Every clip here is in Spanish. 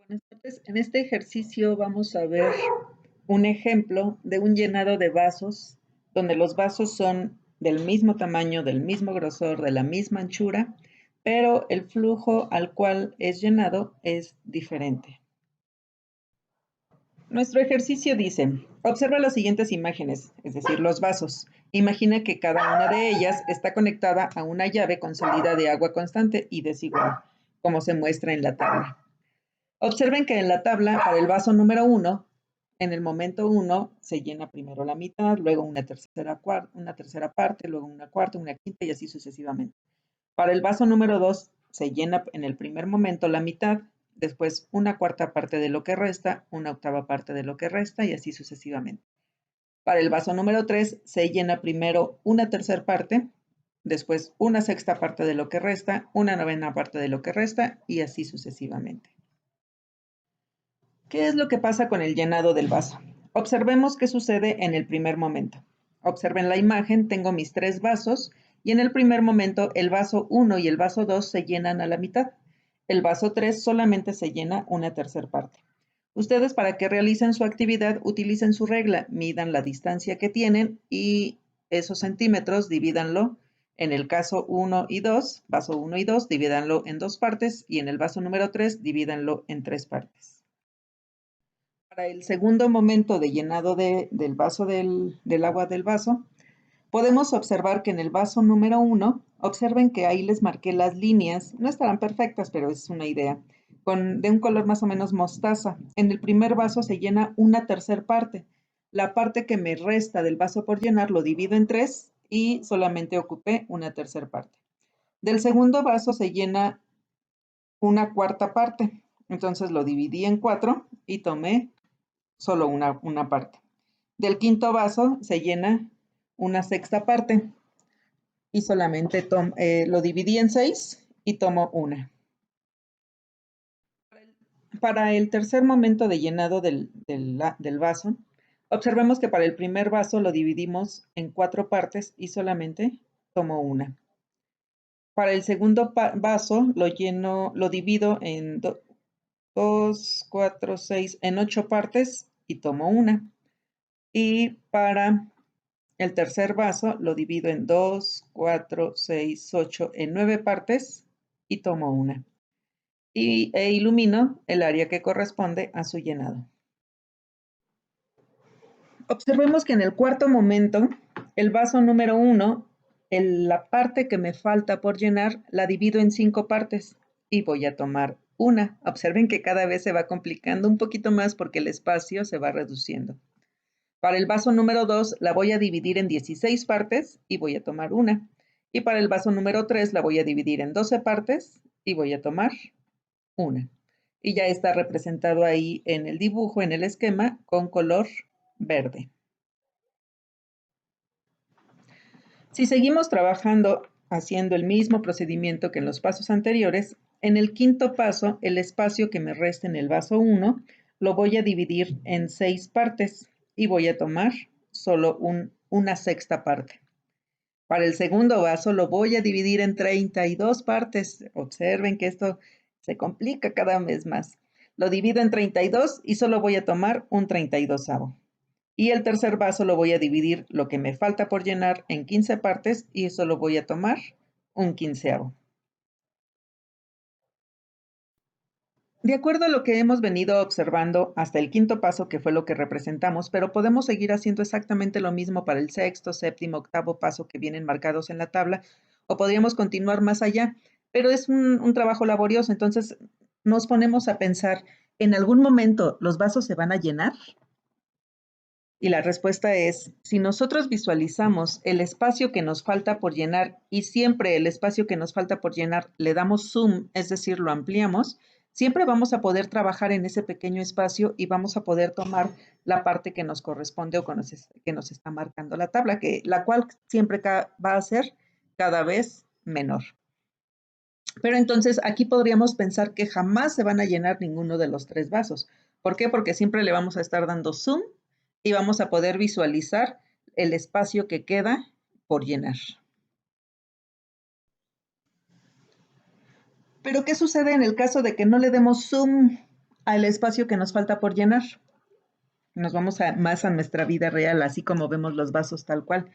Buenas tardes. En este ejercicio vamos a ver un ejemplo de un llenado de vasos, donde los vasos son del mismo tamaño, del mismo grosor, de la misma anchura, pero el flujo al cual es llenado es diferente. Nuestro ejercicio dice, observa las siguientes imágenes, es decir, los vasos. Imagina que cada una de ellas está conectada a una llave con salida de agua constante y desigual, como se muestra en la tabla. Observen que en la tabla, para el vaso número 1, en el momento 1 se llena primero la mitad, luego una tercera parte, luego una cuarta, una quinta y así sucesivamente. Para el vaso número 2 se llena en el primer momento la mitad, después una cuarta parte de lo que resta, una octava parte de lo que resta y así sucesivamente. Para el vaso número 3 se llena primero una tercera parte, después una sexta parte de lo que resta, una novena parte de lo que resta y así sucesivamente. ¿Qué es lo que pasa con el llenado del vaso? Observemos qué sucede en el primer momento. Observen la imagen, tengo mis tres vasos y en el primer momento el vaso 1 y el vaso 2 se llenan a la mitad. El vaso 3 solamente se llena una tercera parte. Ustedes para que realicen su actividad utilicen su regla, midan la distancia que tienen y esos centímetros divídanlo. En el caso 1 y 2, vaso 1 y 2, divídanlo en dos partes y en el vaso número 3, divídanlo en tres partes. Para el segundo momento de llenado del vaso del agua del vaso, podemos observar que en el vaso número 1, observen que ahí les marqué las líneas, no estarán perfectas, pero es una idea, de un color más o menos mostaza. En el primer vaso se llena una tercera parte. La parte que me resta del vaso por llenar lo divido en tres y solamente ocupé una tercera parte. Del segundo vaso se llena una cuarta parte, entonces lo dividí en cuatro y tomé solo una parte. Del quinto vaso se llena una sexta parte y solamente lo dividí en 6 y tomo una. Para el tercer momento de llenado del vaso, observemos que para el primer vaso lo dividimos en 4 partes y solamente tomo una. Para el segundo vaso lo divido en 2, 4, 6, en 8 partes y tomo una. Y para el tercer vaso lo divido en 2, 4, 6, 8, en 9 partes y tomo una. E ilumino el área que corresponde a su llenado. Observemos que en el cuarto momento, el vaso número 1, la parte que me falta por llenar, la divido en 5 partes y voy a tomar una. Observen que cada vez se va complicando un poquito más porque el espacio se va reduciendo. Para el vaso número 2 la voy a dividir en 16 partes y voy a tomar una. Y para el vaso número 3 la voy a dividir en 12 partes y voy a tomar una. Y ya está representado ahí en el dibujo, en el esquema, con color verde. Si seguimos trabajando haciendo el mismo procedimiento que en los pasos anteriores, en el quinto paso, el espacio que me resta en el vaso 1 lo voy a dividir en 6 partes y voy a tomar solo una sexta parte. Para el segundo vaso lo voy a dividir en 32 partes. Observen que esto se complica cada vez más. Lo divido en 32 y solo voy a tomar un 32avo. Y el tercer vaso lo voy a dividir lo que me falta por llenar en 15 partes y solo voy a tomar un quinceavo. De acuerdo a lo que hemos venido observando hasta el quinto paso, que fue lo que representamos, pero podemos seguir haciendo exactamente lo mismo para el sexto, séptimo, octavo paso que vienen marcados en la tabla, o podríamos continuar más allá, pero es un trabajo laborioso, entonces nos ponemos a pensar, ¿en algún momento los vasos se van a llenar? Y la respuesta es, si nosotros visualizamos el espacio que nos falta por llenar y siempre el espacio que nos falta por llenar le damos zoom, es decir, lo ampliamos, siempre vamos a poder trabajar en ese pequeño espacio y vamos a poder tomar la parte que nos corresponde o que nos está marcando la tabla, la cual siempre va a ser cada vez menor. Pero entonces aquí podríamos pensar que jamás se van a llenar ninguno de los tres vasos. ¿Por qué? Porque siempre le vamos a estar dando zoom y vamos a poder visualizar el espacio que queda por llenar. Pero ¿qué sucede en el caso de que no le demos zoom al espacio que nos falta por llenar. Nos vamos más a nuestra vida real, así como vemos los vasos tal cual.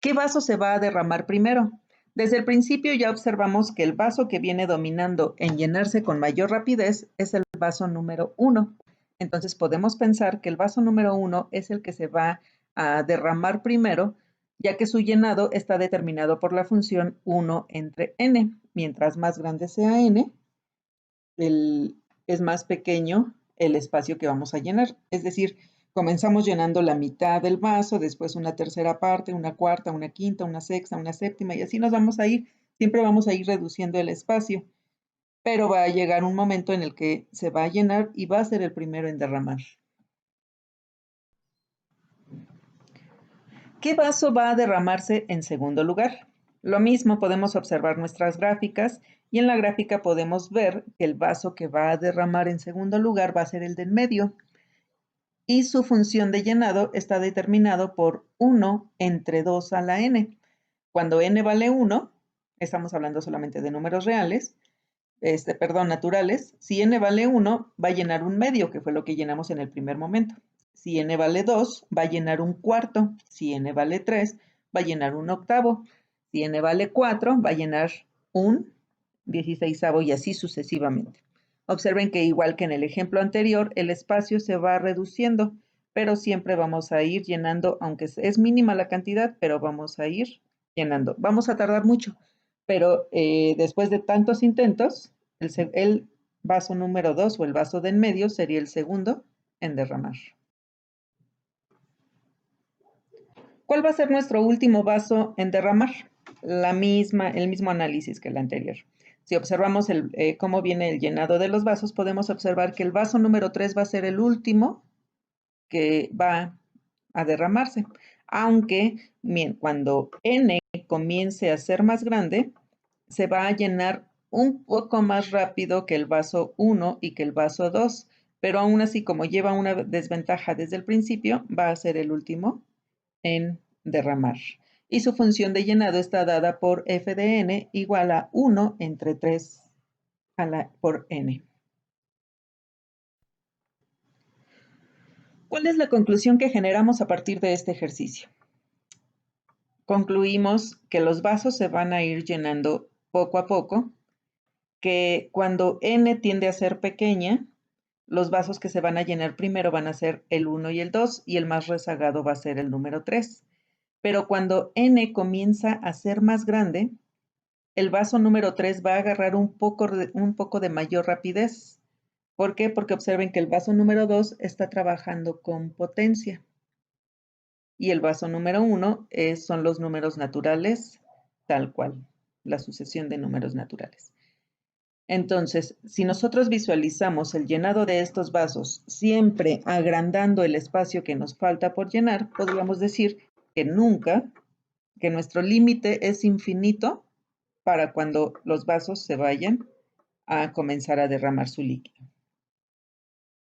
¿Qué vaso se va a derramar primero? Desde el principio ya observamos que el vaso que viene dominando en llenarse con mayor rapidez es el vaso número 1. Entonces podemos pensar que el vaso número 1 es el que se va a derramar primero, ya que su llenado está determinado por la función 1 entre n. Mientras más grande sea n, es más pequeño el espacio que vamos a llenar. Es decir, comenzamos llenando la mitad del vaso, después una tercera parte, una cuarta, una quinta, una sexta, una séptima, y así nos vamos a ir. Siempre vamos a ir reduciendo el espacio, pero va a llegar un momento en el que se va a llenar y va a ser el primero en derramar. ¿Qué vaso va a derramarse en segundo lugar? Lo mismo, podemos observar nuestras gráficas y en la gráfica podemos ver que el vaso que va a derramar en segundo lugar va a ser el del medio y su función de llenado está determinado por 1 entre 2 a la n. Cuando n vale 1, estamos hablando solamente de números reales, naturales. Si n vale 1, va a llenar un medio, que fue lo que llenamos en el primer momento. Si n vale 2, va a llenar un cuarto. Si n vale 3, va a llenar un octavo. Si n vale 4, va a llenar un 16avo y así sucesivamente. Observen que igual que en el ejemplo anterior, el espacio se va reduciendo, pero siempre vamos a ir llenando, aunque es mínima la cantidad, pero vamos a ir llenando. Vamos a tardar mucho, pero después de tantos intentos, el vaso número 2 o el vaso de en medio sería el segundo en derramar. ¿Cuál va a ser nuestro último vaso en derramar? El mismo análisis que el anterior. Si observamos cómo viene el llenado de los vasos, podemos observar que el vaso número 3 va a ser el último que va a derramarse. Aunque cuando n comience a ser más grande, se va a llenar un poco más rápido que el vaso 1 y que el vaso 2, pero aún así, como lleva una desventaja desde el principio, va a ser el último en derramar. Y su función de llenado está dada por f de n igual a 1 entre 3 por n. ¿Cuál es la conclusión que generamos a partir de este ejercicio? Concluimos que los vasos se van a ir llenando poco a poco, que cuando n tiende a ser pequeña, los vasos que se van a llenar primero van a ser el 1 y el 2 y el más rezagado va a ser el número 3. Pero cuando n comienza a ser más grande, el vaso número 3 va a agarrar un poco de mayor rapidez. ¿Por qué? Porque observen que el vaso número 2 está trabajando con potencia. Y el vaso número 1 son los números naturales, tal cual, la sucesión de números naturales. Entonces, si nosotros visualizamos el llenado de estos vasos siempre agrandando el espacio que nos falta por llenar, podríamos decir que nuestro límite es infinito para cuando los vasos se vayan a comenzar a derramar su líquido.